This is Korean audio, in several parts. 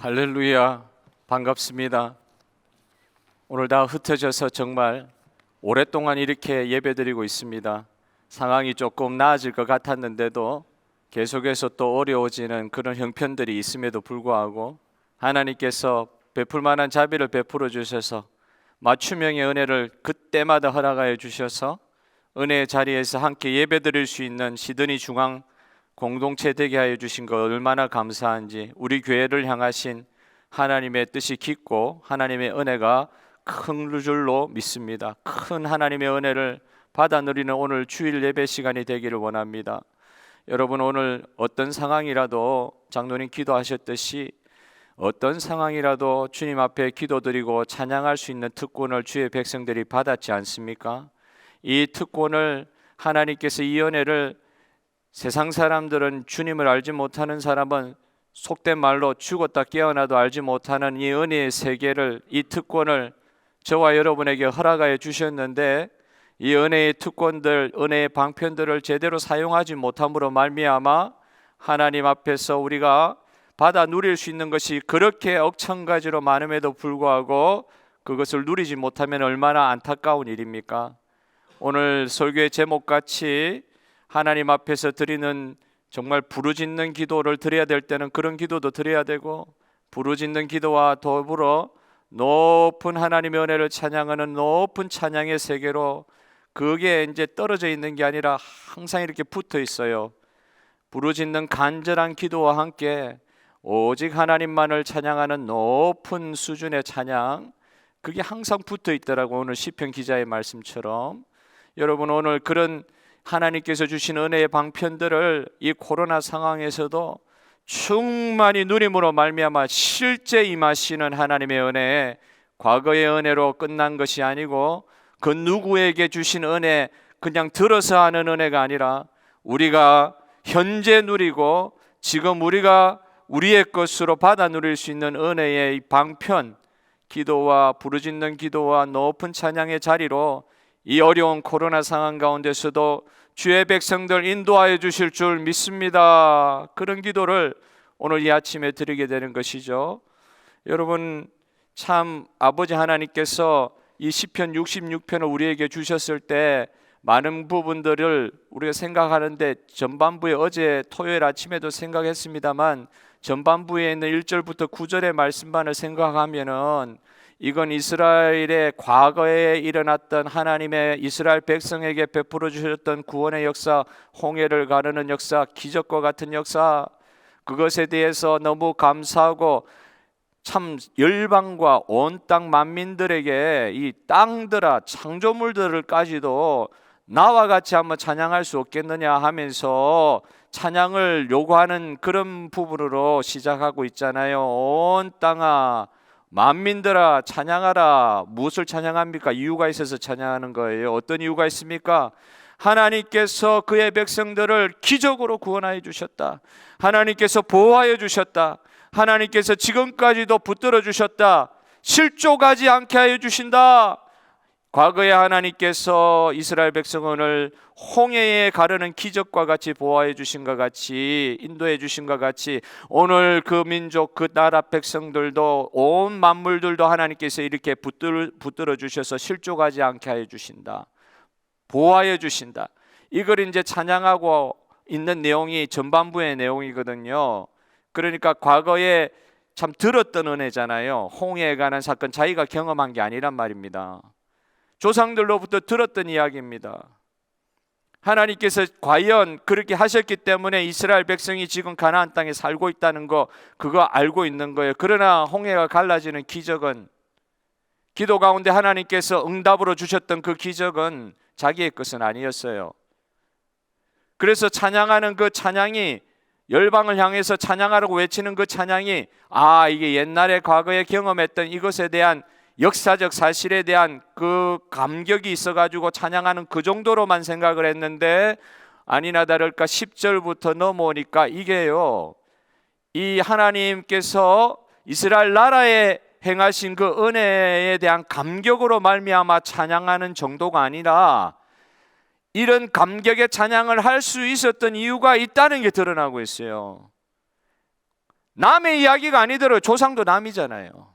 할렐루야, 반갑습니다. 오늘 다 흩어져서 정말 오랫동안 이렇게 예배드리고 있습니다. 상황이 조금 나아질 것 같았는데도 계속해서 또 어려워지는 그런 형편들이 있음에도 불구하고 하나님께서 베풀 만한 자비를 베풀어 주셔서 맞춤형의 은혜를 그때마다 허락하여 주셔서 은혜의 자리에서 함께 예배드릴 수 있는 시드니 중앙 공동체 되게 하여 주신 것 얼마나 감사한지, 우리 교회를 향하신 하나님의 뜻이 깊고 하나님의 은혜가 큰 줄로 믿습니다. 큰 하나님의 은혜를 받아 누리는 오늘 주일 예배 시간이 되기를 원합니다. 여러분, 오늘 어떤 상황이라도 장로님 기도하셨듯이 어떤 상황이라도 주님 앞에 기도드리고 찬양할 수 있는 특권을 주의 백성들이 받았지 않습니까? 이 특권을 하나님께서, 이 은혜를 세상 사람들은, 주님을 알지 못하는 사람은 속된 말로 죽었다 깨어나도 알지 못하는 이 은혜의 세계를, 이 특권을 저와 여러분에게 허락하여 주셨는데, 이 은혜의 특권들, 은혜의 방편들을 제대로 사용하지 못함으로 말미암아 하나님 앞에서 우리가 받아 누릴 수 있는 것이 그렇게 억천가지로 많음에도 불구하고 그것을 누리지 못하면 얼마나 안타까운 일입니까? 오늘 설교의 제목같이 하나님 앞에서 드리는 정말 부르짖는 기도를 드려야 될 때는 그런 기도도 드려야 되고, 부르짖는 기도와 더불어 높은 하나님의 은혜를 찬양하는 높은 찬양의 세계로, 그게 이제 떨어져 있는 게 아니라 항상 이렇게 붙어 있어요. 부르짖는 간절한 기도와 함께 오직 하나님만을 찬양하는 높은 수준의 찬양, 그게 항상 붙어 있더라고. 오늘 시편 기자의 말씀처럼 여러분, 오늘 그런 하나님께서 주신 은혜의 방편들을 이 코로나 상황에서도 충만히 누림으로 말미암아 실제 임하시는 하나님의 은혜, 과거의 은혜로 끝난 것이 아니고 그 누구에게 주신 은혜, 그냥 들어서 하는 은혜가 아니라 우리가 현재 누리고 지금 우리가 우리의 것으로 받아 누릴 수 있는 은혜의 방편, 기도와 부르짖는 기도와 높은 찬양의 자리로 이 어려운 코로나 상황 가운데서도 주의 백성들 인도하여 주실 줄 믿습니다. 그런 기도를 오늘 이 아침에 드리게 되는 것이죠. 여러분, 참 아버지 하나님께서 이 시편 66편을 우리에게 주셨을 때 많은 부분들을 우리가 생각하는데, 전반부에 어제 토요일 아침에도 생각했습니다만 전반부에 있는 1절부터 9절의 말씀만을 생각하면은 이건 이스라엘의 과거에 일어났던 하나님의 이스라엘 백성에게 베풀어 주셨던 구원의 역사, 홍해를 가르는 역사, 기적과 같은 역사, 그것에 대해서 너무 감사하고 참 열방과 온 땅 만민들에게 이 땅들아, 창조물들까지도 나와 같이 한번 찬양할 수 없겠느냐 하면서 찬양을 요구하는 그런 부분으로 시작하고 있잖아요. 온 땅아, 만민들아 찬양하라. 무엇을 찬양합니까? 이유가 있어서 찬양하는 거예요. 어떤 이유가 있습니까? 하나님께서 그의 백성들을 기적으로 구원하여 주셨다. 하나님께서 보호하여 주셨다. 하나님께서 지금까지도 붙들어 주셨다. 실족하지 않게 하여 주신다. 과거에 하나님께서 이스라엘 백성을 홍해에 가르는 기적과 같이 보호해 주신 것 같이, 인도해 주신 것 같이, 오늘 그 민족, 그 나라 백성들도, 온 만물들도 하나님께서 이렇게 붙들어 주셔서 실족하지 않게 하여 주신다. 보호하여 주신다. 이걸 이제 찬양하고 있는 내용이 전반부의 내용이거든요. 그러니까 과거에 참 들었던 은혜잖아요. 홍해에 관한 사건, 자기가 경험한 게 아니란 말입니다. 조상들로부터 들었던 이야기입니다. 하나님께서 과연 그렇게 하셨기 때문에 이스라엘 백성이 지금 가나안 땅에 살고 있다는 거, 그거 알고 있는 거예요. 그러나 홍해가 갈라지는 기적은, 기도 가운데 하나님께서 응답으로 주셨던 그 기적은 자기의 것은 아니었어요. 그래서 찬양하는 그 찬양이, 열방을 향해서 찬양하라고 외치는 그 찬양이, 아, 이게 옛날에 과거에 경험했던 이것에 대한 역사적 사실에 대한 그 감격이 있어가지고 찬양하는 그 정도로만 생각을 했는데, 아니나 다를까 10절부터 넘어오니까 이게요, 이 하나님께서 이스라엘 나라에 행하신 그 은혜에 대한 감격으로 말미암아 찬양하는 정도가 아니라, 이런 감격의 찬양을 할 수 있었던 이유가 있다는 게 드러나고 있어요. 남의 이야기가 아니더라도 조상도 남이잖아요.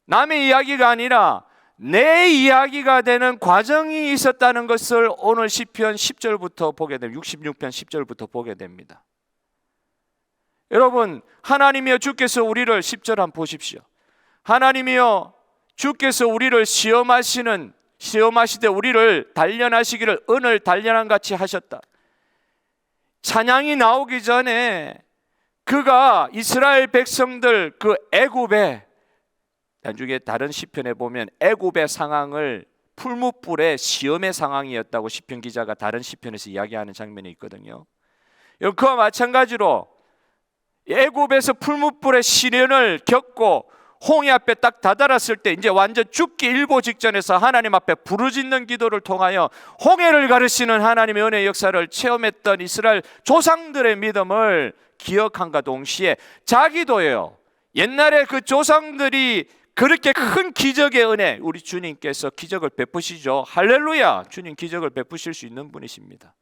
남의 이야기가 아니라 내 이야기가 되는 과정이 있었다는 것을 오늘 시편 10절부터 보게 됩니다. 66편 10절부터 보게 됩니다. 여러분, 하나님이여 주께서 우리를 10절 한번 보십시오. 하나님이여 주께서 우리를 시험하시되 우리를 단련하시기를 은을 단련한 같이 하셨다. 찬양이 나오기 전에 그가 이스라엘 백성들 그 애굽에, 나중에 다른 시편에 보면 애굽의 상황을 풀무불의 시험의 상황이었다고 시편 기자가 다른 시편에서 이야기하는 장면이 있거든요. 그와 마찬가지로 애굽에서 풀무불의 시련을 겪고 홍해 앞에 딱 다다랐을 때 이제 완전 죽기 일보 직전에서 하나님 앞에 부르짖는 기도를 통하여 홍해를 가르시는 하나님의 은혜의 역사를 체험했던 이스라엘 조상들의 믿음을 기억함과 동시에 자기도요, 옛날에 그 조상들이 그렇게 큰 기적의 은혜, 우리 주님께서 기적을 베푸시죠. 할렐루야, 주님 기적을 베푸실 수 있는 분이십니다.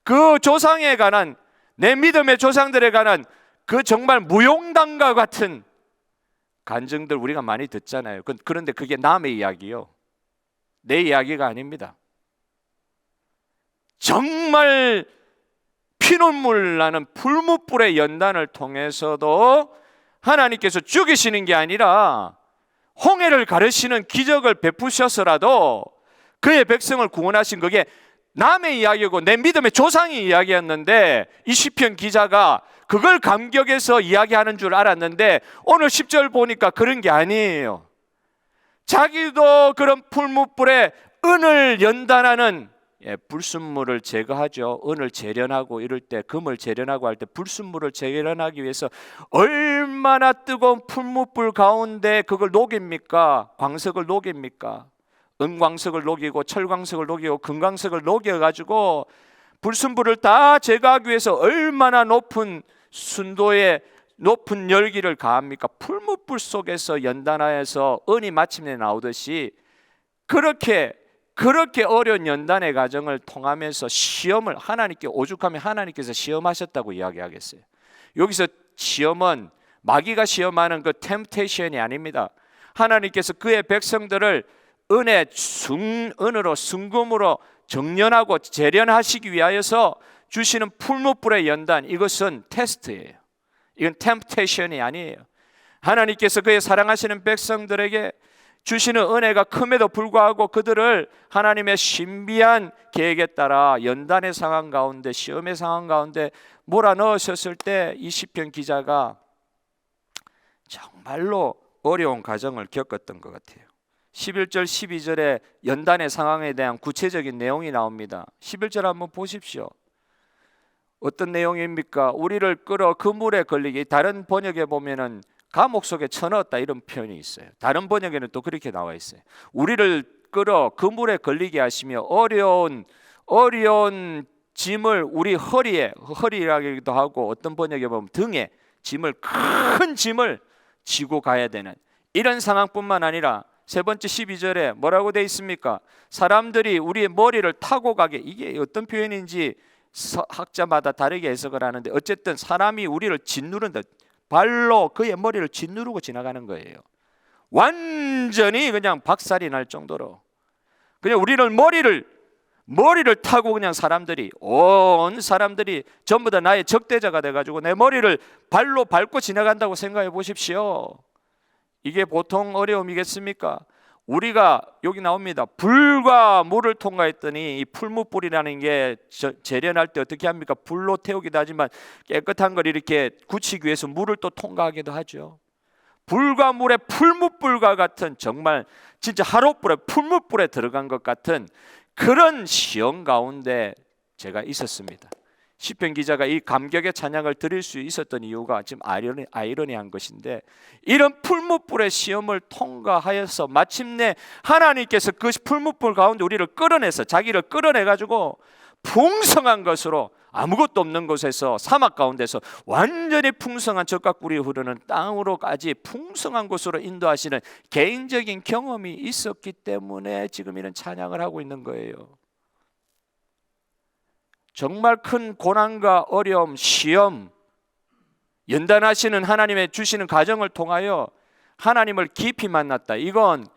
그 조상에 관한, 내 믿음의 조상들에 관한 그 정말 무용담과 같은 간증들 우리가 많이 듣잖아요. 그런데 그게 남의 이야기요, 내 이야기가 아닙니다. 정말 피눈물 나는 풀무불의 연단을 통해서도 하나님께서 죽이시는 게 아니라 홍해를 가르시는 기적을 베푸셔서라도 그의 백성을 구원하신, 그게 남의 이야기고 내 믿음의 조상이 이야기였는데 이 시편 기자가 그걸 감격해서 이야기하는 줄 알았는데 오늘 10절 보니까 그런 게 아니에요. 자기도 그런 풀무불에 은을 연단하는, 불순물을 제거하죠. 은을 재련하고 이럴 때, 금을 재련하고 할 때 불순물을 재련하기 위해서 얼마나 뜨거운 풀무불 가운데 그걸 녹입니까? 광석을 녹입니까? 은광석을 녹이고 철광석을 녹이고 금광석을 녹여가지고 불순물을 다 제거하기 위해서 얼마나 높은 순도의 높은 열기를 가합니까? 풀무불 속에서 연단하여서 은이 마침내 나오듯이 그렇게 어려운 연단의 과정을 통하면서 시험을 하나님께 오죽하면 하나님께서 시험하셨다고 이야기하겠어요. 여기서 시험은 마귀가 시험하는 그 템테이션이 아닙니다. 하나님께서 그의 백성들을 은으로 순금으로 정련하고 재련하시기 위하여서 주시는 풀무불의 연단, 이것은 테스트예요. 이건 템테이션이 아니에요. 하나님께서 그의 사랑하시는 백성들에게 주시는 은혜가 큼에도 불구하고 그들을 하나님의 신비한 계획에 따라 연단의 상황 가운데, 시험의 상황 가운데 몰아넣으셨을 때 이 시편 기자가 정말로 어려운 과정을 겪었던 것 같아요. 11절 12절에 연단의 상황에 대한 구체적인 내용이 나옵니다. 11절 한번 보십시오. 어떤 내용입니까? 우리를 끌어 그물에 걸리게, 다른 번역에 보면은 감옥 속에 쳐넣었다 이런 표현이 있어요. 다른 번역에는 또 그렇게 나와 있어요. 우리를 끌어 그물에 걸리게 하시며 어려운 짐을 우리 허리라기도 하고 어떤 번역에 보면 등에 큰 짐을 지고 가야 되는 이런 상황뿐만 아니라 세 번째 12절에 뭐라고 되어 있습니까? 사람들이 우리의 머리를 타고 가게, 이게 어떤 표현인지 학자마다 다르게 해석을 하는데 어쨌든 사람이 우리를 짓누른다, 발로 그의 머리를 짓누르고 지나가는 거예요. 완전히 그냥 박살이 날 정도로 그냥 우리를 머리를 타고 그냥 온 사람들이 전부 다 나의 적대자가 돼가지고 내 머리를 발로 밟고 지나간다고 생각해 보십시오. 이게 보통 어려움이겠습니까? 우리가 여기 나옵니다. 불과 물을 통과했더니 이 풀무불이라는 게 재련할 때 어떻게 합니까? 불로 태우기도 하지만 깨끗한 걸 이렇게 굳히기 위해서 물을 또 통과하기도 하죠. 불과 물에 풀무불과 같은, 정말 진짜 하롯불에 풀무불에 들어간 것 같은 그런 시험 가운데 제가 있었습니다. 시편 기자가 이 감격의 찬양을 드릴 수 있었던 이유가 지금 아이러니한 것인데, 이런 풀무불의 시험을 통과하여서 마침내 하나님께서 그 풀무불 가운데 우리를 끌어내서, 자기를 끌어내가지고 풍성한 것으로, 아무것도 없는 곳에서 사막 가운데서 완전히 풍성한 젖과 꿀이 흐르는 땅으로까지 풍성한 곳으로 인도하시는 개인적인 경험이 있었기 때문에 지금 이런 찬양을 하고 있는 거예요. 정말 큰 고난과 어려움, 시험, 연단하시는 하나님의 주시는 과정을 통하여 하나님을 깊이 만났다. 이런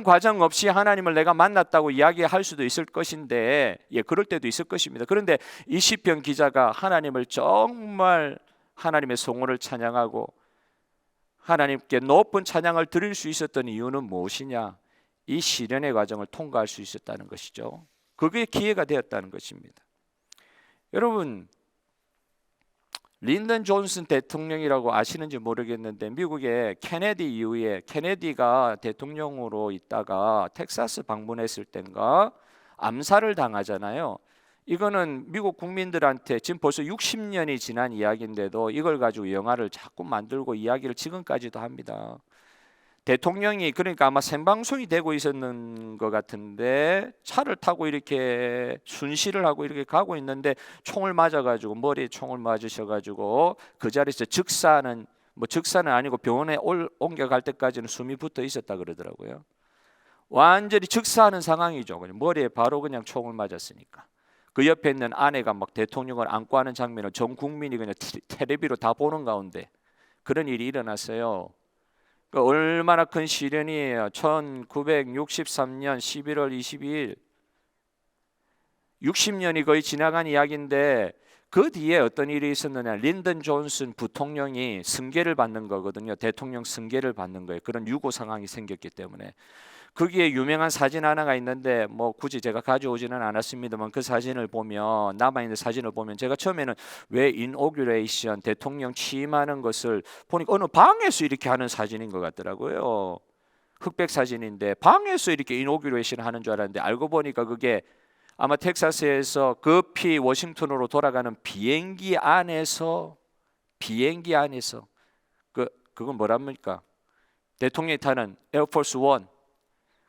과정 없이 하나님을 내가 만났다고 이야기할 수도 있을 것인데, 그럴 때도 있을 것입니다. 그런데 이 시편 기자가 하나님을 정말 하나님의 성호를 찬양하고 하나님께 높은 찬양을 드릴 수 있었던 이유는 무엇이냐? 이 시련의 과정을 통과할 수 있었다는 것이죠. 그게 기회가 되었다는 것입니다. 여러분, 린던 존슨 대통령이라고 아시는지 모르겠는데, 미국의 케네디 이후에 케네디가 대통령으로 있다가 텍사스 방문했을 땐가 암살을 당하잖아요. 이거는 미국 국민들한테 지금 벌써 60년이 지난 이야기인데도 이걸 가지고 영화를 자꾸 만들고 이야기를 지금까지도 합니다. 대통령이, 그러니까 아마 생방송이 되고 있었는 것 같은데, 차를 타고 이렇게 순시를 하고 이렇게 가고 있는데 총을 맞아가지고, 머리에 총을 맞으셔가지고 그 자리에서 즉사는 아니고 병원에 옮겨갈 때까지는 숨이 붙어 있었다 그러더라고요. 완전히 즉사하는 상황이죠. 그냥 머리에 바로 그냥 총을 맞았으니까. 그 옆에 있는 아내가 막 대통령을 안고 하는 장면을 전 국민이 그냥 텔레비로 다 보는 가운데 그런 일이 일어났어요. 얼마나 큰 시련이에요. 1963년 11월 22일 60년이 거의 지나간 이야기인데, 그 뒤에 어떤 일이 있었느냐? 린던 존슨 부통령이 승계를 받는 거거든요. 대통령 승계를 받는 거예요. 그런 유고 상황이 생겼기 때문에. 거기에 유명한 사진 하나가 있는데 굳이 제가 가져오지는 않았습니다만, 그 사진을 보면, 남아있는 사진을 보면, 제가 처음에는 왜 인오규레이션, 대통령 취임하는 것을 보니까 어느 방에서 이렇게 하는 사진인 것 같더라고요. 흑백 사진인데 방에서 이렇게 인오규레이션 하는 줄 알았는데, 알고 보니까 그게 아마 텍사스에서 급히 워싱턴으로 돌아가는 비행기 안에서 그건 뭐랍니까? 대통령이 타는 에어포스 원,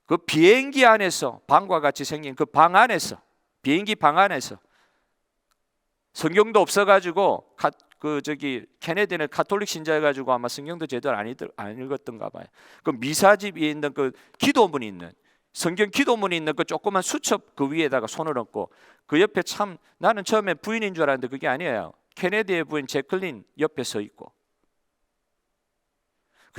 그 비행기 안에서, 방과 같이 생긴 그 방 안에서, 비행기 방 안에서, 성경도 없어가지고 케네디는 가톨릭 신자여가지고 아마 성경도 제대로 안 읽었던가 봐요. 그 미사집이 있는 그 기도문이 있는, 성경 기도문이 있는 그 조그만 수첩 그 위에다가 손을 얹고, 그 옆에 나는 처음에 부인인 줄 알았는데 그게 아니에요. 케네디의 부인 제클린 옆에 서 있고,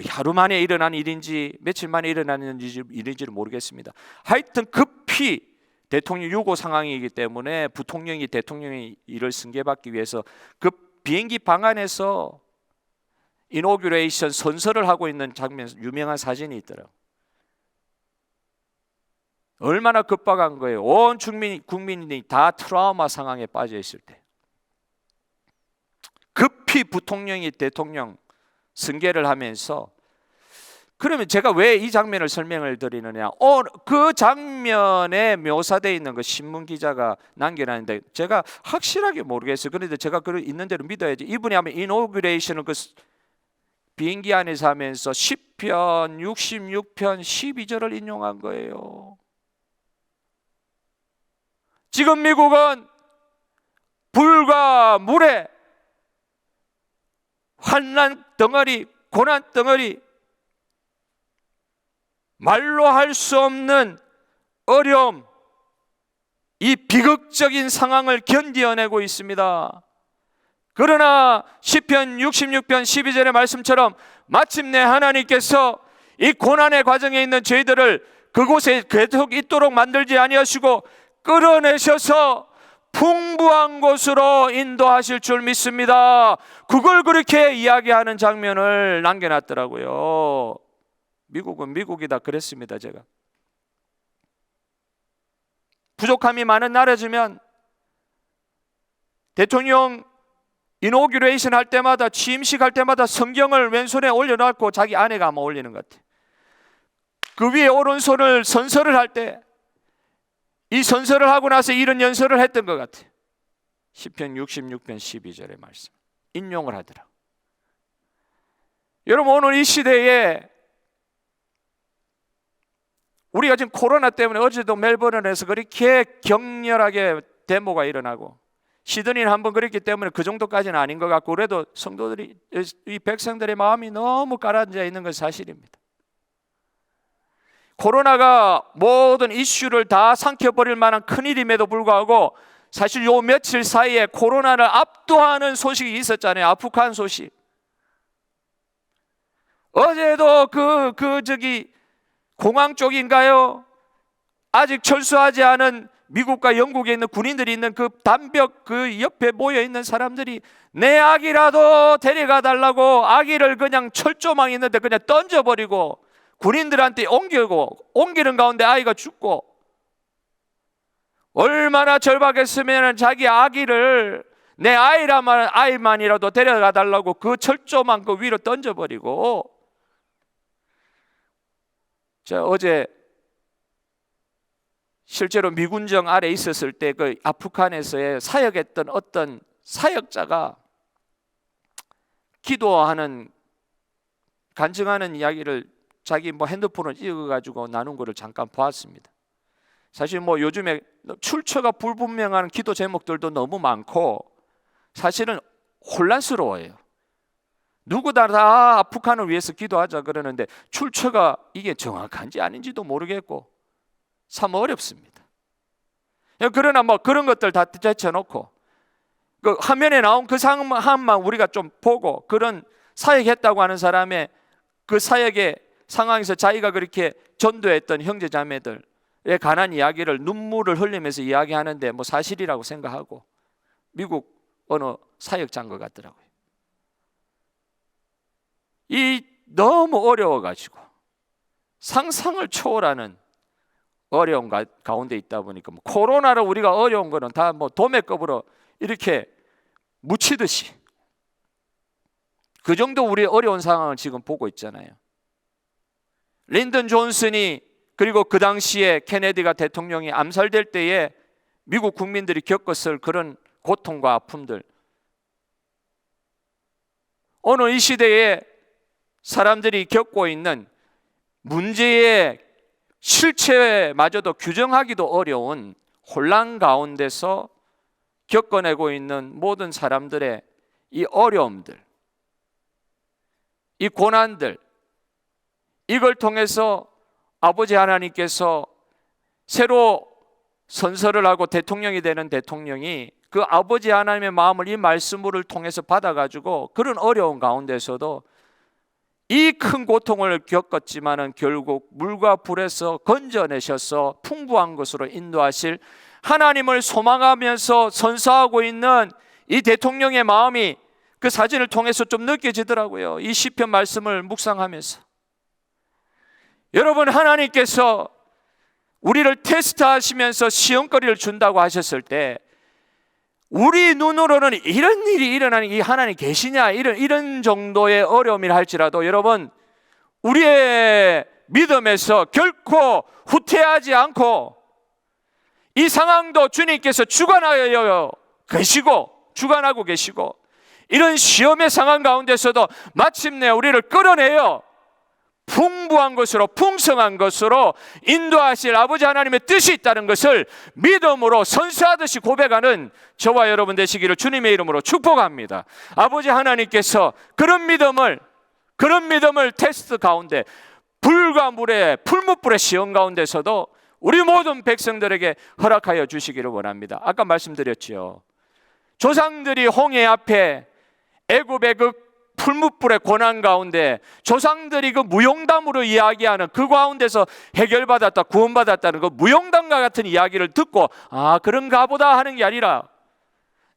하루 만에 일어난 일인지 며칠 만에 일어난 일인지를 모르겠습니다. 하여튼 급히 대통령 유고 상황이기 때문에 부통령이 대통령의 일을 승계받기 위해서 그 비행기 방 안에서 이노규레이션 선서를 하고 있는 장면, 유명한 사진이 있더라고요. 얼마나 급박한 거예요. 온 국민이 다 트라우마 상황에 빠져 있을 때 급히 부통령이 대통령 승계를 하면서, 그러면 제가 왜 이 장면을 설명을 드리느냐? 그 장면에 묘사되어 있는 그 신문 기자가 남겨놨는데 제가 확실하게 모르겠어요. 그런데 제가 그 있는 대로 믿어야지. 이분이 하면 이노그레이션을 그 비행기 안에서 하면서 시편 66편 12절을 인용한 거예요. 지금 미국은 불과 물에 환난 덩어리, 고난 덩어리, 말로 할 수 없는 어려움, 이 비극적인 상황을 견디어내고 있습니다. 그러나 시편 66편 12절의 말씀처럼 마침내 하나님께서 이 고난의 과정에 있는 저희들을 그곳에 계속 있도록 만들지 아니하시고 끌어내셔서 풍부한 곳으로 인도하실 줄 믿습니다. 그걸 그렇게 이야기하는 장면을 남겨놨더라고요. 미국은 미국이다 그랬습니다. 제가 부족함이 많은 나라지만 대통령 이노규레이션 할 때마다, 취임식 할 때마다 성경을 왼손에 올려놓고 자기 아내가 아마 올리는 것 같아요. 그 위에 오른손을 선서를 할 때 이 선서를 하고 나서 이런 연설을 했던 것 같아요. 시편 66편 12절의 말씀 인용을 하더라고요. 여러분, 오늘 이 시대에 우리가 지금 코로나 때문에 어제도 멜버른에서 그렇게 격렬하게 데모가 일어나고, 시드니는 한번 그랬기 때문에 그 정도까지는 아닌 것 같고, 그래도 성도들이, 이 백성들의 마음이 너무 가라앉아 있는 건 사실입니다. 코로나가 모든 이슈를 다 삼켜버릴 만한 큰일임에도 불구하고 사실 요 며칠 사이에 코로나를 압도하는 소식이 있었잖아요. 아프간 소식. 어제도 저기 공항 쪽인가요? 아직 철수하지 않은 미국과 영국에 있는 군인들이 있는 그 담벽 그 옆에 모여 있는 사람들이 내 아기라도 데려가 달라고 아기를 그냥 철조망 있는데 그냥 던져버리고 군인들한테 옮기는 가운데 아이가 죽고, 얼마나 절박했으면 자기 아기를 내 아이만이라도 데려가 달라고 그 철조망 그 위로 던져버리고. 자, 어제 실제로 미군정 아래 있었을 때 그 아프간에서의 사역했던 어떤 사역자가 기도하는 간증하는 이야기를 자기 핸드폰을 찍어가지고 나눈 거를 잠깐 보았습니다. 사실 요즘에 출처가 불분명한 기도 제목들도 너무 많고 사실은 혼란스러워요. 누구나 다 아프간을 위해서 기도하자 그러는데 출처가 이게 정확한지 아닌지도 모르겠고 참 어렵습니다. 그러나 그런 것들 다 제쳐놓고 그 화면에 나온 그 상황만 우리가 좀 보고, 그런 사역했다고 하는 사람의 그 사역의 상황에서 자기가 그렇게 전도했던 형제 자매들에 관한 이야기를 눈물을 흘리면서 이야기하는데 사실이라고 생각하고, 미국 어느 사역자인 것 같더라고요. 이 너무 어려워가지고 상상을 초월하는 어려운 가운데 있다 보니까 코로나로 우리가 어려운 거는 다 도매급으로 이렇게 묻히듯이 그 정도 우리 어려운 상황을 지금 보고 있잖아요. 린던 존슨이, 그리고 그 당시에 케네디가 대통령이 암살될 때에 미국 국민들이 겪었을 그런 고통과 아픔들, 오늘 이 시대에 사람들이 겪고 있는 문제의 실체마저도 규정하기도 어려운 혼란 가운데서 겪어내고 있는 모든 사람들의 이 어려움들, 이 고난들, 이걸 통해서 아버지 하나님께서 새로 선서를 하고 대통령이 되는 대통령이 그 아버지 하나님의 마음을 이 말씀을 통해서 받아가지고 그런 어려운 가운데서도 이 큰 고통을 겪었지만은 결국 물과 불에서 건져내셔서 풍부한 것으로 인도하실 하나님을 소망하면서 선서하고 있는 이 대통령의 마음이 그 사진을 통해서 좀 느껴지더라고요. 이 시편 말씀을 묵상하면서. 여러분, 하나님께서 우리를 테스트하시면서 시험거리를 준다고 하셨을 때 우리 눈으로는 이런 일이 일어나는 이 하나님 계시냐 이런 정도의 어려움이라 할지라도 여러분, 우리의 믿음에서 결코 후퇴하지 않고 이 상황도 주님께서 주관하고 계시고 이런 시험의 상황 가운데서도 마침내 우리를 끌어내어 풍부한 것으로, 풍성한 것으로 인도하실 아버지 하나님의 뜻이 있다는 것을 믿음으로 선서하듯이 고백하는 저와 여러분 되시기를 주님의 이름으로 축복합니다. 아버지 하나님께서 그런 믿음을 테스트 가운데, 불과 물에 풀무불의 시험 가운데서도 우리 모든 백성들에게 허락하여 주시기를 원합니다. 아까 말씀드렸지요. 조상들이 홍해 앞에 애굽의 그 풀무불의 고난 가운데 조상들이 그 무용담으로 이야기하는 그 가운데서 해결받았다, 구원받았다는 그 무용담과 같은 이야기를 듣고 그런가 보다 하는 게 아니라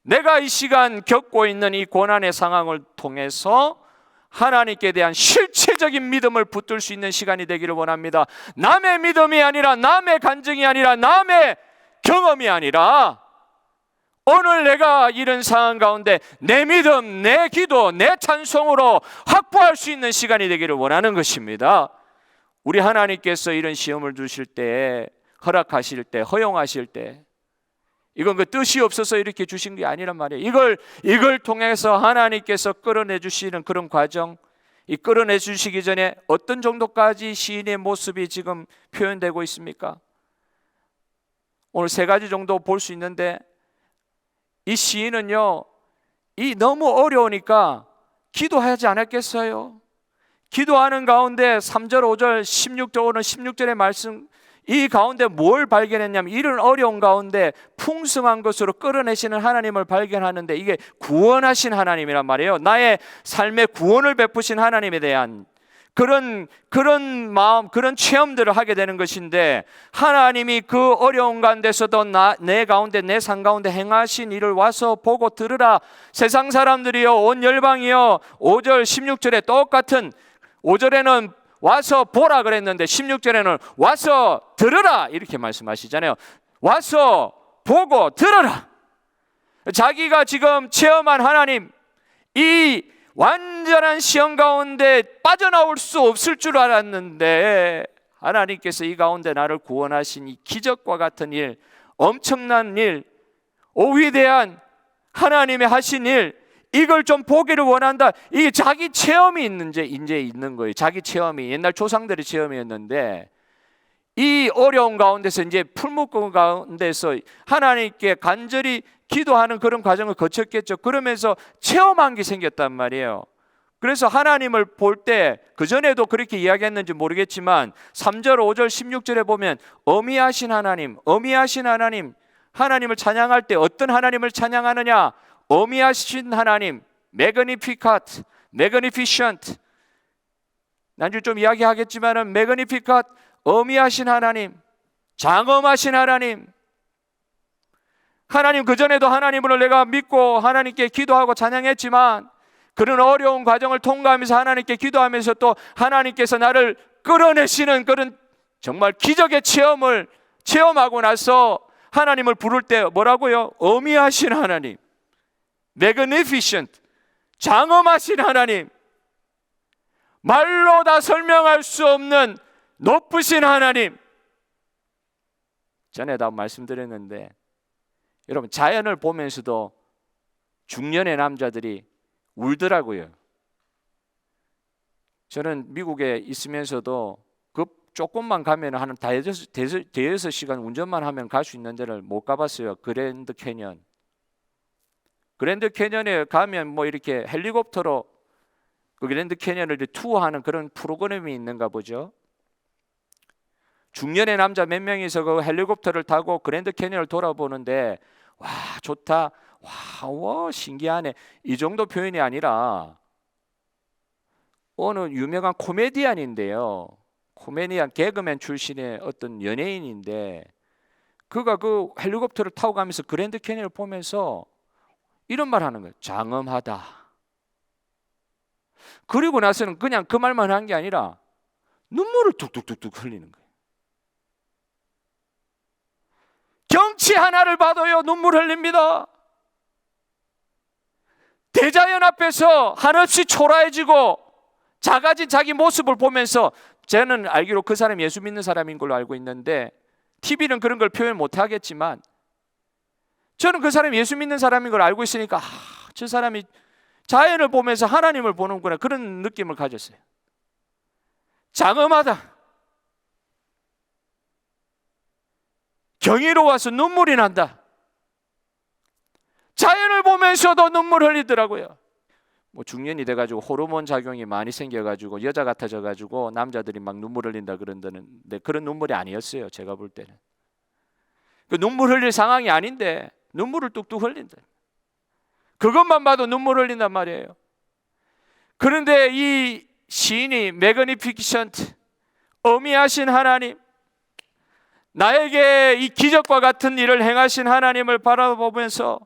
내가 이 시간 겪고 있는 이 고난의 상황을 통해서 하나님께 대한 실체적인 믿음을 붙들 수 있는 시간이 되기를 원합니다. 남의 믿음이 아니라, 남의 간증이 아니라, 남의 경험이 아니라 오늘 내가 이런 상황 가운데 내 믿음, 내 기도, 내 찬송으로 확보할 수 있는 시간이 되기를 원하는 것입니다. 우리 하나님께서 이런 시험을 주실 때, 허락하실 때, 허용하실 때 이건 그 뜻이 없어서 이렇게 주신 게 아니란 말이에요. 이걸 통해서 하나님께서 끌어내 주시는 그런 과정, 이 끌어내 주시기 전에 어떤 정도까지 시인의 모습이 지금 표현되고 있습니까? 오늘 세 가지 정도 볼 수 있는데, 이 시인은요, 이 너무 어려우니까 기도하지 않았겠어요? 기도하는 가운데 3절, 5절, 16절, 오늘 16절의 말씀, 이 가운데 뭘 발견했냐면 이런 어려운 가운데 풍성한 것으로 끌어내시는 하나님을 발견하는데, 이게 구원하신 하나님이란 말이에요. 나의 삶에 구원을 베푸신 하나님에 대한 그런 마음, 그런 체험들을 하게 되는 것인데, 하나님이 그 어려운 가운데서도 내 가운데, 내 삶 가운데 행하신 일을 와서 보고 들으라. 세상 사람들이요, 온 열방이요. 5절 16절에 똑같은, 5절에는 와서 보라 그랬는데 16절에는 와서 들으라 이렇게 말씀하시잖아요. 와서 보고 들으라. 자기가 지금 체험한 하나님, 이 완전한 시험 가운데 빠져나올 수 없을 줄 알았는데, 하나님께서 이 가운데 나를 구원하신 이 기적과 같은 일, 엄청난 일, 위대한 하나님의 하신 일, 이걸 좀 보기를 원한다. 이게 자기 체험이 이제 있는 거예요. 자기 체험이, 옛날 조상들의 체험이었는데, 이 어려운 가운데서, 이제 풀묶음 가운데서 하나님께 간절히 기도하는 그런 과정을 거쳤겠죠. 그러면서 체험한 게 생겼단 말이에요. 그래서 하나님을 볼 때, 그전에도 그렇게 이야기했는지 모르겠지만 3절, 5절, 16절에 보면 어미하신 하나님, 어미하신 하나님, 하나님을 찬양할 때 어떤 하나님을 찬양하느냐? 어미하신 하나님, 매그니피카트, 매그니피션트. 나중에 좀 이야기하겠지만은 매그니피카트, 어미하신 하나님, 장엄하신 하나님. 하나님, 그전에도 하나님을 내가 믿고 하나님께 기도하고 찬양했지만, 그런 어려운 과정을 통과하면서 하나님께 기도하면서 또 하나님께서 나를 끌어내시는 그런 정말 기적의 체험을 체험하고 나서 하나님을 부를 때 뭐라고요? 어미하신 하나님, magnificent, 장엄하신 하나님, 말로 다 설명할 수 없는 높으신 하나님. 전에 다 말씀드렸는데, 여러분, 자연을 보면서도 중년의 남자들이 울더라고요. 저는 미국에 있으면서도 그 조금만 가면 한 대여섯 시간 운전만 하면 갈 수 있는 데를 못 가봤어요. 그랜드 캐년. 그랜드 캐년에 가면 뭐 이렇게 헬리콥터로 그 그랜드 캐년을 투어하는 그런 프로그램이 있는가 보죠. 중년의 남자 몇 명이서 그 헬리콥터를 타고 그랜드 캐년을 돌아보는데, 와, 좋다, 와, 신기하네, 이 정도 표현이 아니라, 어느 유명한 코미디언인데요, 코미디언 개그맨 출신의 어떤 연예인인데, 그가 그 헬리콥터를 타고 가면서 그랜드 캐년을 보면서 이런 말 하는 거예요. 장엄하다. 그리고 나서는 그냥 그 말만 한 게 아니라 눈물을 뚝뚝뚝뚝 흘리는 거예요. 경치 하나를 봐도요, 눈물 흘립니다. 대자연 앞에서 한없이 초라해지고 작아진 자기 모습을 보면서, 저는 알기로 그 사람이 예수 믿는 사람인 걸로 알고 있는데, TV는 그런 걸 표현 못 하겠지만 저는 그 사람이 예수 믿는 사람인 걸 알고 있으니까, 저 사람이 자연을 보면서 하나님을 보는구나, 그런 느낌을 가졌어요. 장엄하다, 경이로워서 눈물이 난다. 자연을 보면서도 눈물 흘리더라고요. 뭐 중년이 돼가지고 호르몬 작용이 많이 생겨가지고 여자 같아져가지고 남자들이 막 눈물 흘린다 그런다는데, 그런 눈물이 아니었어요. 제가 볼 때는 그 눈물 흘릴 상황이 아닌데 눈물을 뚝뚝 흘린다. 그것만 봐도 눈물 흘린단 말이에요. 그런데 이 시인이 매그니피션트, 어미하신 하나님, 나에게 이 기적과 같은 일을 행하신 하나님을 바라보면서,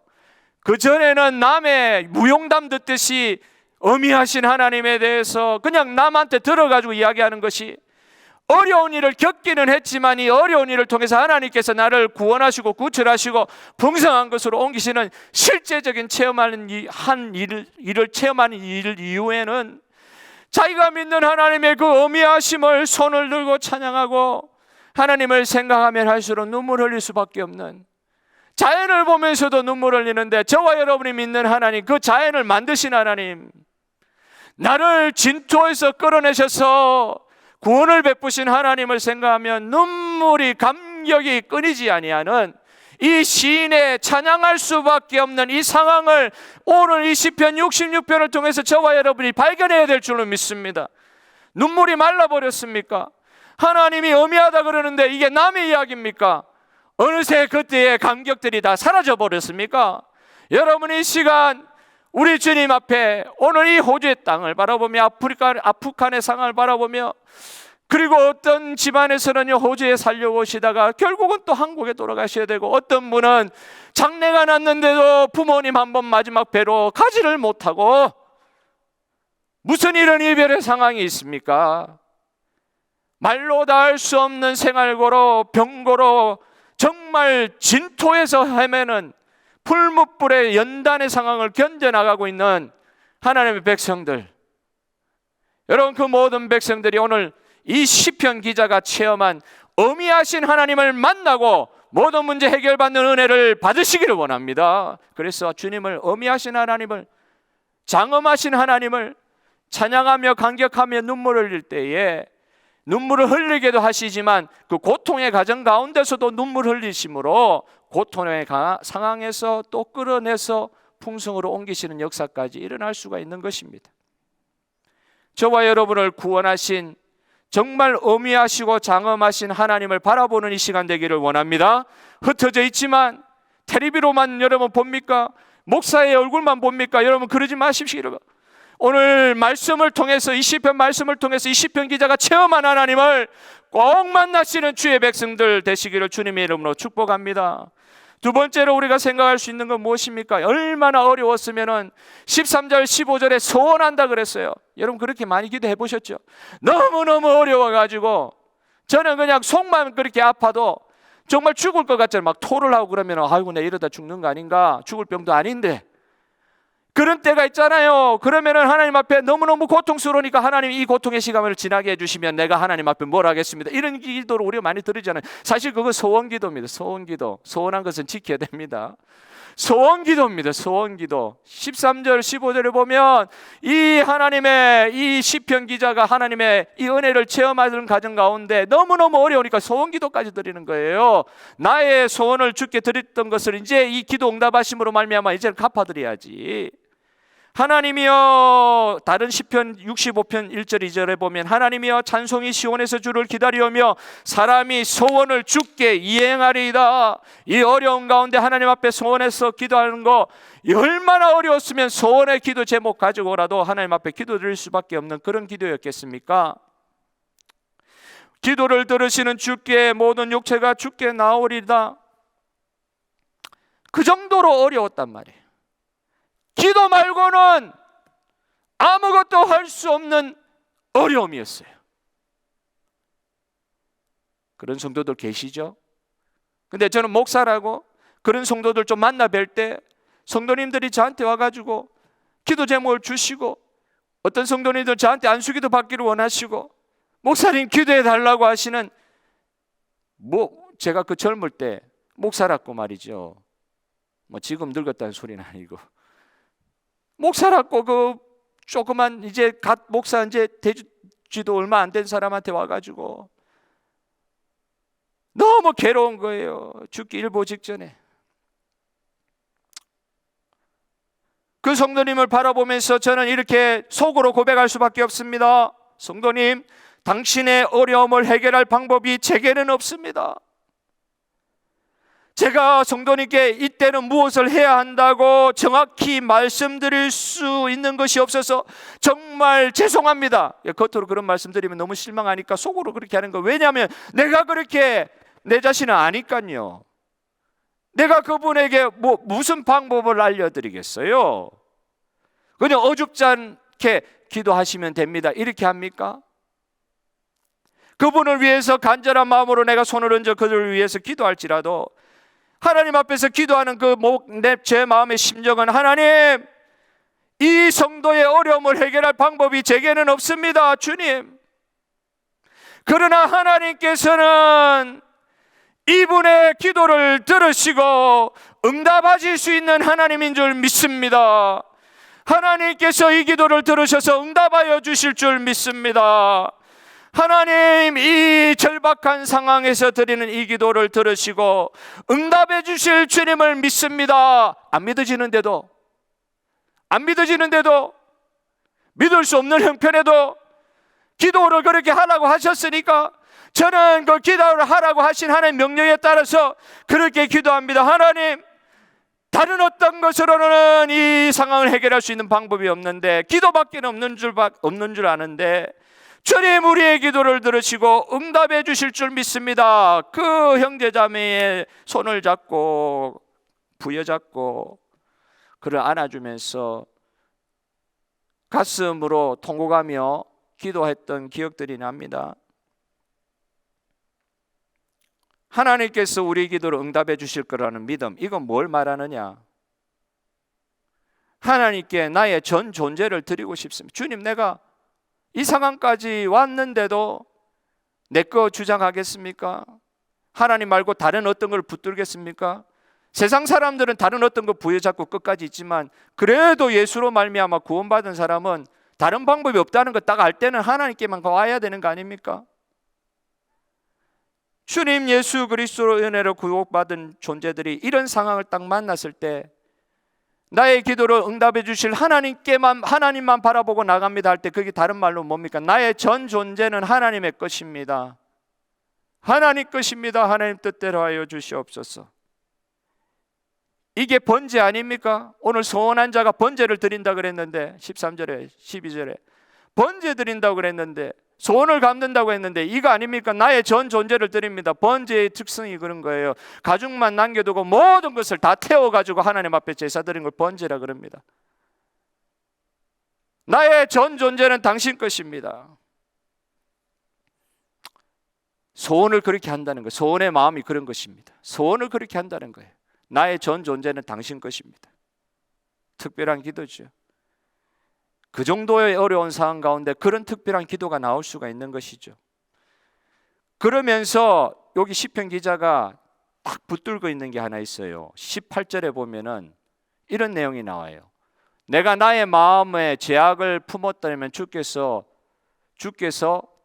그전에는 남의 무용담 듣듯이 어미하신 하나님에 대해서 그냥 남한테 들어가지고 이야기하는 것이, 어려운 일을 겪기는 했지만 이 어려운 일을 통해서 하나님께서 나를 구원하시고 구출하시고 풍성한 것으로 옮기시는 실제적인 체험하는 일을 체험하는 일 이후에는 자기가 믿는 하나님의 그 어미하심을 손을 들고 찬양하고 하나님을 생각하면 할수록 눈물 흘릴 수밖에 없는, 자연을 보면서도 눈물 흘리는데, 저와 여러분이 믿는 하나님, 그 자연을 만드신 하나님, 나를 진토에서 끌어내셔서 구원을 베푸신 하나님을 생각하면 눈물이, 감격이 끊이지 아니하는 이 시인의 찬양할 수밖에 없는 이 상황을 오늘 이 시편 66편을 통해서 저와 여러분이 발견해야 될 줄로 믿습니다. 눈물이 말라버렸습니까? 하나님이 어미하다 그러는데 이게 남의 이야기입니까? 어느새 그때의 감격들이 다 사라져 버렸습니까? 여러분, 이 시간 우리 주님 앞에 오늘 이 호주의 땅을 바라보며 아프간의 상황을 바라보며, 그리고 어떤 집안에서는 호주에 살려오시다가 결국은 또 한국에 돌아가셔야 되고, 어떤 분은 장래가 났는데도 부모님 한 번 마지막 뵈러 가지를 못하고, 무슨 이런 이별의 상황이 있습니까? 말로 다 할 수 없는 생활고로 병고로 정말 진토에서 헤매는 풀무불의 연단의 상황을 견뎌나가고 있는 하나님의 백성들, 여러분, 그 모든 백성들이 오늘 이 시편 기자가 체험한 어미하신 하나님을 만나고 모든 문제 해결받는 은혜를 받으시기를 원합니다. 그래서 주님을, 어미하신 하나님을, 장엄하신 하나님을 찬양하며 간격하며 눈물을 흘릴 때에 눈물을 흘리게도 하시지만 그 고통의 과정 가운데서도 눈물 흘리심으로 고통의 상황에서 또 끌어내서 풍성으로 옮기시는 역사까지 일어날 수가 있는 것입니다. 저와 여러분을 구원하신 정말 어미하시고 장엄하신 하나님을 바라보는 이 시간 되기를 원합니다. 흩어져 있지만 텔레비로만 여러분 봅니까? 목사의 얼굴만 봅니까? 여러분 그러지 마십시오. 여러분, 오늘 말씀을 통해서, 이 시편 말씀을 통해서 이 시편 기자가 체험한 하나님을 꼭 만나시는 주의 백성들 되시기를 주님의 이름으로 축복합니다. 두 번째로 우리가 생각할 수 있는 건 무엇입니까? 얼마나 어려웠으면 13절 15절에 소원한다 그랬어요. 여러분 그렇게 많이 기도해 보셨죠? 너무너무 어려워가지고 저는 그냥 속만 그렇게 아파도 정말 죽을 것 같잖아요. 막 토를 하고 그러면 아이고 내 이러다 죽는 거 아닌가, 죽을 병도 아닌데, 그런 때가 있잖아요. 그러면은 하나님 앞에 너무너무 고통스러우니까 하나님 이 고통의 시간을 지나게 해주시면 내가 하나님 앞에 뭘 하겠습니다, 이런 기도를 우리가 많이 들으잖아요. 사실 그거 소원기도입니다. 소원기도. 소원한 것은 지켜야 됩니다. 소원기도입니다. 소원기도. 13절 15절에 보면 이 하나님의, 이 시편 기자가 하나님의 이 은혜를 체험하는 과정 가운데 너무너무 어려우니까 소원기도까지 드리는 거예요. 나의 소원을 주께 드렸던 것을 이제 이 기도 응답하심으로 말미암아 이제는 갚아드려야지. 하나님이여, 다른 시편 65편 1절 2절에 보면 하나님이여 찬송이 시온에서 주를 기다리오며 사람이 소원을 주께 이행하리이다. 이 어려운 가운데 하나님 앞에 소원해서 기도하는 거 얼마나 어려웠으면 소원의 기도 제목 가지고라도 하나님 앞에 기도드릴 수밖에 없는 그런 기도였겠습니까? 기도를 들으시는 주께 모든 육체가 주께 나오리다. 그 정도로 어려웠단 말이에요. 기도 말고는 아무것도 할 수 없는 어려움이었어요. 그런 성도들 계시죠? 근데 저는 목사라고 그런 성도들 좀 만나 뵐 때 성도님들이 저한테 와가지고 기도 제목을 주시고, 어떤 성도님들 저한테 안수기도 받기를 원하시고 목사님 기도해 달라고 하시는, 제가 그 젊을 때 목사라고 말이죠, 지금 늙었다는 소리는 아니고 목사라고 그 조그만 이제 갓 목사 이제 되지도 얼마 안 된 사람한테 와가지고 너무 괴로운 거예요. 죽기 일보 직전에. 그 성도님을 바라보면서 저는 이렇게 속으로 고백할 수밖에 없습니다. 성도님, 당신의 어려움을 해결할 방법이 제게는 없습니다. 제가 성도님께 이때는 무엇을 해야 한다고 정확히 말씀드릴 수 있는 것이 없어서 정말 죄송합니다. 겉으로 그런 말씀드리면 너무 실망하니까 속으로 그렇게 하는 거. 왜냐하면 내가 그렇게 내 자신을 아니까요. 내가 그분에게 무슨 방법을 알려드리겠어요? 그냥 어줍지 않게 기도하시면 됩니다, 이렇게 합니까? 그분을 위해서 간절한 마음으로 내가 손을 얹어 그들을 위해서 기도할지라도 하나님 앞에서 기도하는 제 마음의 심정은, 하나님, 이 성도의 어려움을 해결할 방법이 제게는 없습니다, 주님. 그러나 하나님께서는 이분의 기도를 들으시고 응답하실 수 있는 하나님인 줄 믿습니다. 하나님께서 이 기도를 들으셔서 응답하여 주실 줄 믿습니다. 하나님, 이 절박한 상황에서 드리는 이 기도를 들으시고 응답해 주실 주님을 믿습니다. 안 믿어지는데도, 믿을 수 없는 형편에도 기도를 그렇게 하라고 하셨으니까 저는 그 기도를 하라고 하신 하나님 명령에 따라서 그렇게 기도합니다. 하나님, 다른 어떤 것으로는 이 상황을 해결할 수 있는 방법이 없는데, 기도밖에 없는 줄 아는데 주님 우리의 기도를 들으시고 응답해 주실 줄 믿습니다. 그 형제자매의 손을 잡고 부여잡고 그를 안아주면서 가슴으로 통곡하며 기도했던 기억들이 납니다. 하나님께서 우리 기도를 응답해 주실 거라는 믿음, 이건 뭘 말하느냐? 하나님께 나의 전 존재를 드리고 싶습니다. 주님, 내가 이 상황까지 왔는데도 내 거 주장하겠습니까? 하나님 말고 다른 어떤 걸 붙들겠습니까? 세상 사람들은 다른 어떤 거 부여잡고 끝까지 있지만, 그래도 예수로 말미암아 구원받은 사람은 다른 방법이 없다는 거 딱 알 때는 하나님께만 와야 되는 거 아닙니까? 주님 예수 그리스도로 은혜로 구원받은 존재들이 이런 상황을 딱 만났을 때 나의 기도를 응답해 주실 하나님만 바라보고 나갑니다 할 때, 그게 다른 말로 뭡니까? 나의 전 존재는 하나님의 것입니다. 하나님 것입니다. 하나님 뜻대로 하여 주시옵소서. 이게 번제 아닙니까? 오늘 소원한 자가 번제를 드린다 그랬는데, 13절에 12절에 번제 드린다고 그랬는데, 소원을 갚는다고 했는데, 이거 아닙니까? 나의 전 존재를 드립니다. 번제의 특성이 그런 거예요. 가죽만 남겨두고 모든 것을 다 태워가지고 하나님 앞에 제사 드린 걸 번제라 그럽니다. 나의 전 존재는 당신 것입니다. 소원을 그렇게 한다는 거예요. 소원의 마음이 그런 것입니다. 소원을 그렇게 한다는 거예요. 나의 전 존재는 당신 것입니다. 특별한 기도죠. 그 정도의 어려운 상황 가운데 그런 특별한 기도가 나올 수가 있는 것이죠. 그러면서 여기 시편 기자가 딱 붙들고 있는 게 하나 있어요. 18절에 보면은 이런 내용이 나와요. 내가 나의 마음에 죄악을 품었다면 주께서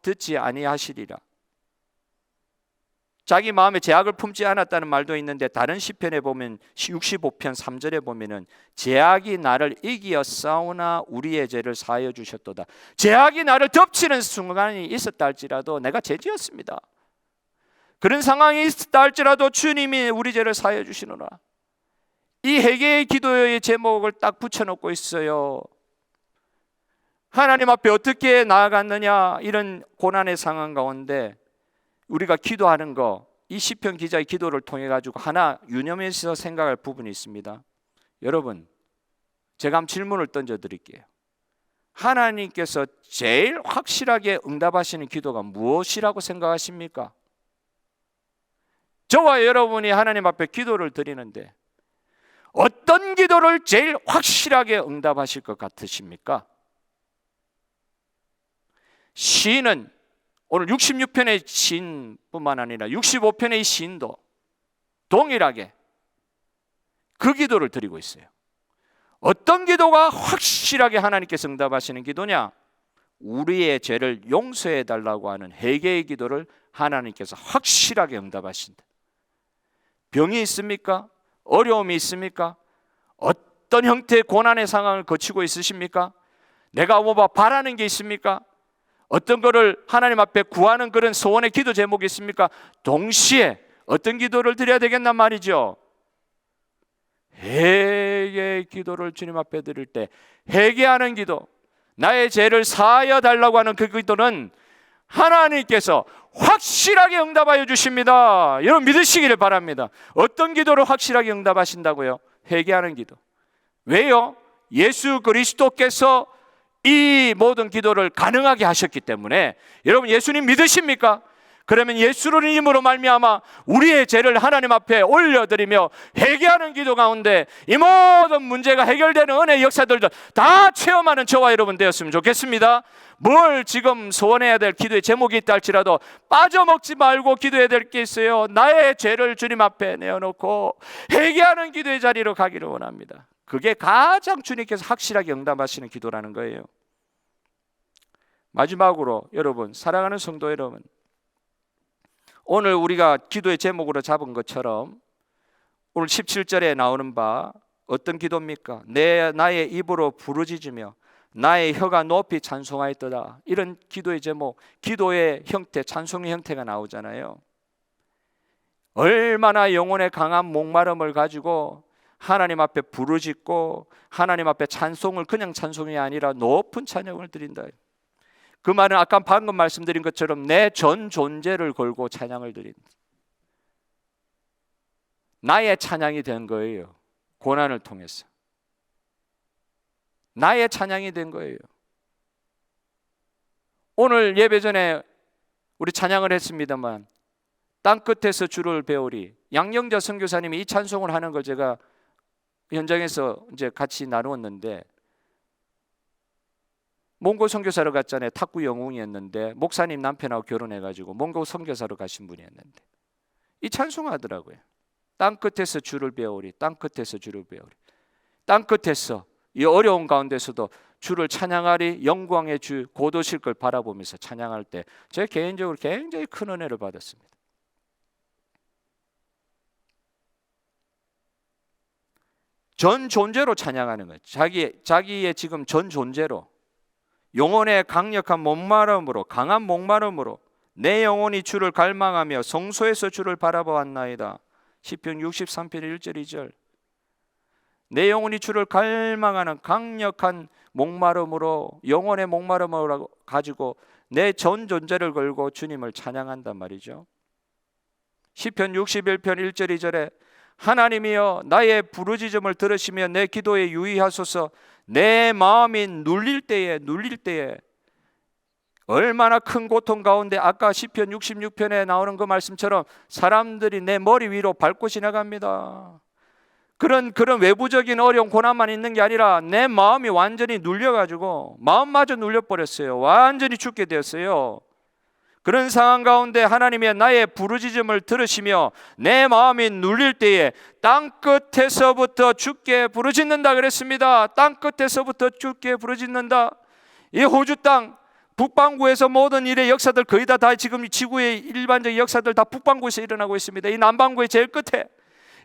듣지 아니하시리라. 자기 마음에 죄악을 품지 않았다는 말도 있는데, 다른 시편에 보면 65편 3절에 보면은 죄악이 나를 이기어 싸우나 우리의 죄를 사하여 주셨도다. 죄악이 나를 덮치는 순간이 있었다 할지라도 내가 죄지었습니다. 그런 상황이 있었다 할지라도 주님이 우리 죄를 사하여 주시노라. 이 회개의 기도의 제목을 딱 붙여놓고 있어요. 하나님 앞에 어떻게 나아갔느냐, 이런 고난의 상황 가운데 우리가 기도하는 거, 이 시편 기자의 기도를 통해 가지고 하나 유념해서 생각할 부분이 있습니다. 여러분, 제가 한번 질문을 던져 드릴게요. 하나님께서 제일 확실하게 응답하시는 기도가 무엇이라고 생각하십니까? 저와 여러분이 하나님 앞에 기도를 드리는데 어떤 기도를 제일 확실하게 응답하실 것 같으십니까? 시인은 오늘 66편의 시인뿐만 아니라 65편의 시인도 동일하게 그 기도를 드리고 있어요. 어떤 기도가 확실하게 하나님께서 응답하시는 기도냐? 우리의 죄를 용서해 달라고 하는 회개의 기도를 하나님께서 확실하게 응답하신다. 병이 있습니까? 어려움이 있습니까? 어떤 형태의 고난의 상황을 거치고 있으십니까? 내가 뭐 바라는 게 있습니까? 어떤 거를 하나님 앞에 구하는 그런 소원의 기도 제목이 있습니까? 동시에 어떤 기도를 드려야 되겠단 말이죠? 회개의 기도를 주님 앞에 드릴 때, 회개하는 기도, 나의 죄를 사하여 달라고 하는 그 기도는 하나님께서 확실하게 응답하여 주십니다. 여러분 믿으시기를 바랍니다. 어떤 기도를 확실하게 응답하신다고요? 회개하는 기도. 왜요? 예수 그리스도께서 이 모든 기도를 가능하게 하셨기 때문에. 여러분 예수님 믿으십니까? 그러면 예수를 이름으로 말미암아 우리의 죄를 하나님 앞에 올려드리며 회개하는 기도 가운데 이 모든 문제가 해결되는 은혜의 역사들도 다 체험하는 저와 여러분 되었으면 좋겠습니다. 뭘 지금 소원해야 될 기도의 제목이 있다 할지라도 빠져먹지 말고 기도해야 될 게 있어요. 나의 죄를 주님 앞에 내어놓고 회개하는 기도의 자리로 가기를 원합니다. 그게 가장 주님께서 확실하게 응답하시는 기도라는 거예요. 마지막으로 여러분, 사랑하는 성도 여러분, 오늘 우리가 기도의 제목으로 잡은 것처럼 오늘 17절에 나오는 바 어떤 기도입니까? 나의 입으로 부르짖으며 나의 혀가 높이 찬송하였도다. 이런 기도의 제목, 기도의 형태, 찬송의 형태가 나오잖아요. 얼마나 영혼의 강한 목마름을 가지고 하나님 앞에 부르짖고 하나님 앞에 찬송을 그냥 찬송이 아니라 높은 찬양을 드린다. 그 말은 아까 방금 말씀드린 것처럼 내 전 존재를 걸고 찬양을 드린다. 나의 찬양이 된 거예요. 고난을 통해서 나의 찬양이 된 거예요. 오늘 예배 전에 우리 찬양을 했습니다만 땅끝에서 주를 배우리, 양영자 선교사님이 이 찬송을 하는 걸 제가 현장에서 이제 같이 나누었는데, 몽고 선교사로 갔잖아요. 탁구 영웅이었는데 목사님 남편하고 결혼해가지고 몽고 선교사로 가신 분이었는데 이 찬송하더라고요. 땅끝에서 주를 배우리, 땅끝에서 주를 배우리. 땅끝에서 이 어려운 가운데서도 주를 찬양하리, 영광의 주 곧 오실 걸 바라보면서 찬양할 때 제 개인적으로 굉장히 큰 은혜를 받았습니다. 전 존재로 찬양하는 거예요. 자기의 지금 전 존재로, 영혼의 강력한 목마름으로, 강한 목마름으로 내 영혼이 주를 갈망하며 성소에서 주를 바라보았나이다. 시편 63편 1절 2절. 내 영혼이 주를 갈망하는 강력한 목마름으로, 영혼의 목마름을 가지고 내 전 존재를 걸고 주님을 찬양한단 말이죠. 시편 61편 1절 2절에 하나님이여 나의 부르짖음을 들으시며 내 기도에 유의하소서. 내 마음이 눌릴 때에 얼마나 큰 고통 가운데, 아까 시편 66편에 나오는 그 말씀처럼 사람들이 내 머리 위로 밟고 지나갑니다. 그런 외부적인 어려운 고난만 있는 게 아니라 내 마음이 완전히 눌려가지고 마음마저 눌려버렸어요. 완전히 죽게 되었어요. 그런 상황 가운데 하나님이 나의 부르짖음을 들으시며 내 마음이 눌릴 때에 땅끝에서부터 주께 부르짖는다 그랬습니다. 땅끝에서부터 주께 부르짖는다. 이 호주 땅 북반구에서 모든 일의 역사들 거의 다 지금 지구의 일반적인 역사들 다 북반구에서 일어나고 있습니다. 이 남반구의 제일 끝에,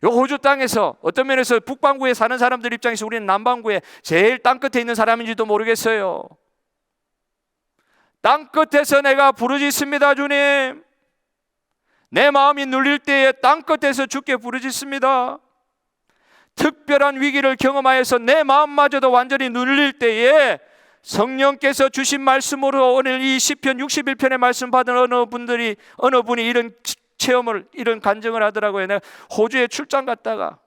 이 호주 땅에서 어떤 면에서 북반구에 사는 사람들 입장에서 우리는 남반구에 제일 땅끝에 있는 사람인지도 모르겠어요. 땅끝에서 내가 부르짖습니다. 주님, 내 마음이 눌릴 때에 땅끝에서 주께 부르짖습니다. 특별한 위기를 경험하여서 내 마음마저도 완전히 눌릴 때에 성령께서 주신 말씀으로 오늘 이 시편 61편의 말씀 받은 어느 분이 이런 체험을, 이런 간증을 하더라고요. 내가 호주에 출장 갔다가,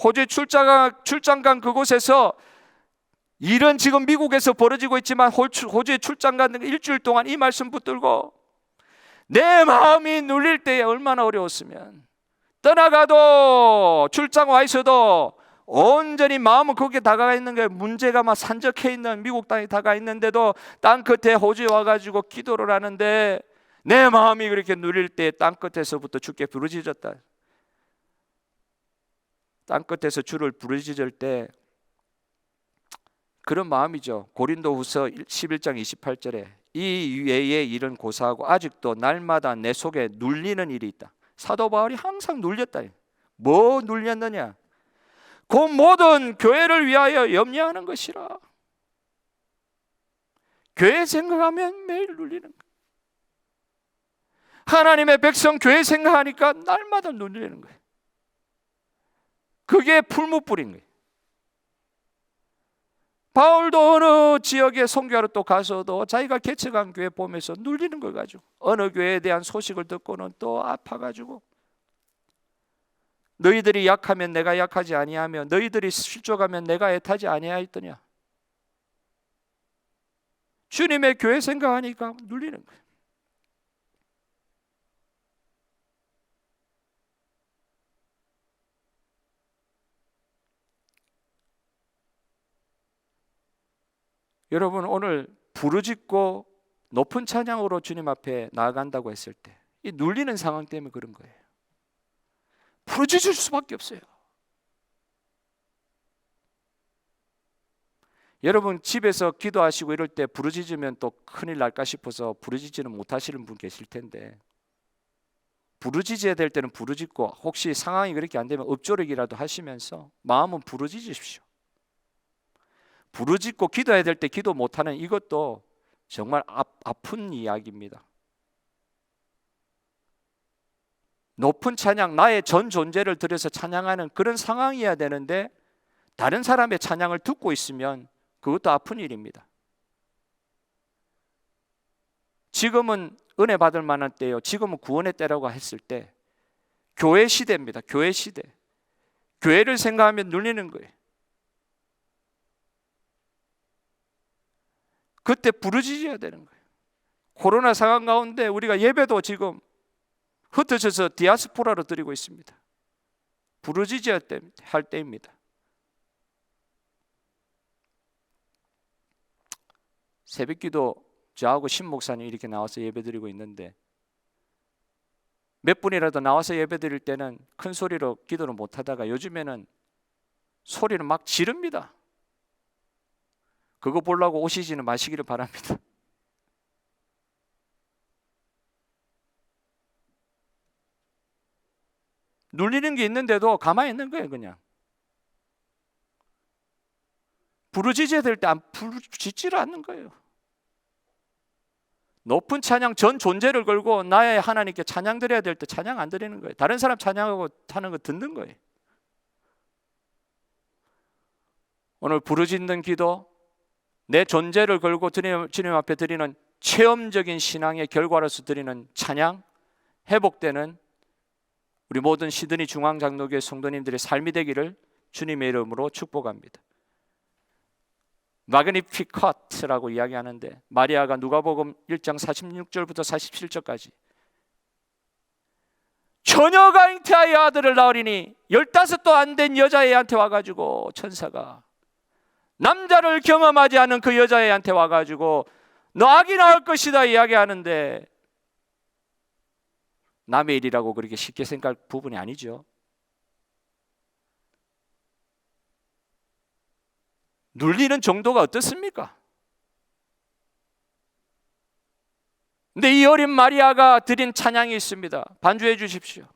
호주에 출장 간 그곳에서 일은 지금 미국에서 벌어지고 있지만 호주에 출장 간 일주일 동안 이 말씀 붙들고 내 마음이 눌릴 때에 얼마나 어려웠으면, 떠나가도 출장 와 있어도 온전히 마음은 거기에 다가가 있는 거예요. 문제가 막 산적해 있는 미국 땅에 다가가 있는데도 땅끝에 호주에 와가지고 기도를 하는데 내 마음이 그렇게 눌릴 때 땅끝에서부터 주께 부르짖었다. 땅끝에서 주를 부르짖을 때 그런 마음이죠. 고린도후서 11장 28절에 이 외에 일은 고사하고 아직도 날마다 내 속에 눌리는 일이 있다. 사도 바울이 항상 눌렸다. 뭐 눌렸느냐? 그 모든 교회를 위하여 염려하는 것이라. 교회 생각하면 매일 눌리는 거예요. 하나님의 백성 교회 생각하니까 날마다 눌리는 거예요. 그게 풀무불인 거예요. 바울도 어느 지역에 선교하러 또 가서도 자기가 개척한 교회 보면서 눌리는 걸 가지고, 어느 교회에 대한 소식을 듣고는 또 아파가지고, 너희들이 약하면 내가 약하지 아니하며 너희들이 실족하면 내가 애타지 아니하였더냐. 주님의 교회 생각하니까 눌리는 거예요. 여러분, 오늘 부르짖고 높은 찬양으로 주님 앞에 나아간다고 했을 때 이 눌리는 상황 때문에 그런 거예요. 부르짖을 수밖에 없어요. 여러분, 집에서 기도하시고 이럴 때 부르짖으면 또 큰일 날까 싶어서 부르짖지는 못하시는 분 계실 텐데, 부르짖어야 될 때는 부르짖고, 혹시 상황이 그렇게 안 되면 읊조르기라도 하시면서 마음은 부르짖으십시오. 부르짖고 기도해야 될 때 기도 못하는 이것도 정말 아픈 이야기입니다. 높은 찬양, 나의 전 존재를 들여서 찬양하는 그런 상황이어야 되는데 다른 사람의 찬양을 듣고 있으면 그것도 아픈 일입니다. 지금은 은혜 받을 만한 때요, 지금은 구원의 때라고 했을 때 교회 시대입니다. 교회 시대. 교회를 생각하면 눌리는 거예요. 그때 부르짖어야 되는 거예요. 코로나 상황 가운데 우리가 예배도 지금 흩어져서 디아스포라로 드리고 있습니다. 부르짖어야 할 때입니다. 새벽기도 저하고 신 목사님 이렇게 나와서 예배드리고 있는데 몇 분이라도 나와서 예배드릴 때는 큰 소리로 기도를 못하다가 요즘에는 소리를 막 지릅니다. 그거 보려고 오시지는 마시기를 바랍니다. 눌리는 게 있는데도 가만히 있는 거예요. 그냥 부르짖어야 될 때 안 부르짖지를 않는 거예요. 높은 찬양, 전 존재를 걸고 나의 하나님께 찬양 드려야 될 때 찬양 안 드리는 거예요. 다른 사람 찬양하고 하는 거 듣는 거예요. 오늘 부르짖는 기도, 내 존재를 걸고 주님 앞에 드리는 체험적인 신앙의 결과로서 드리는 찬양, 회복되는 우리 모든 시드니 중앙장로교회 성도님들의 삶이 되기를 주님의 이름으로 축복합니다. 마그니피컷라고 이야기하는데 마리아가 누가복음 1장 46절부터 47절까지 처녀가 잉태하여 아들을 낳으리니 15도 안 된 여자애한테 와가지고 천사가 남자를 경험하지 않은 그 여자애한테 와가지고 너 아기 낳을 것이다 이야기하는데 남의 일이라고 그렇게 쉽게 생각할 부분이 아니죠. 눌리는 정도가 어떻습니까? 근데 이 어린 마리아가 드린 찬양이 있습니다. 반주해 주십시오.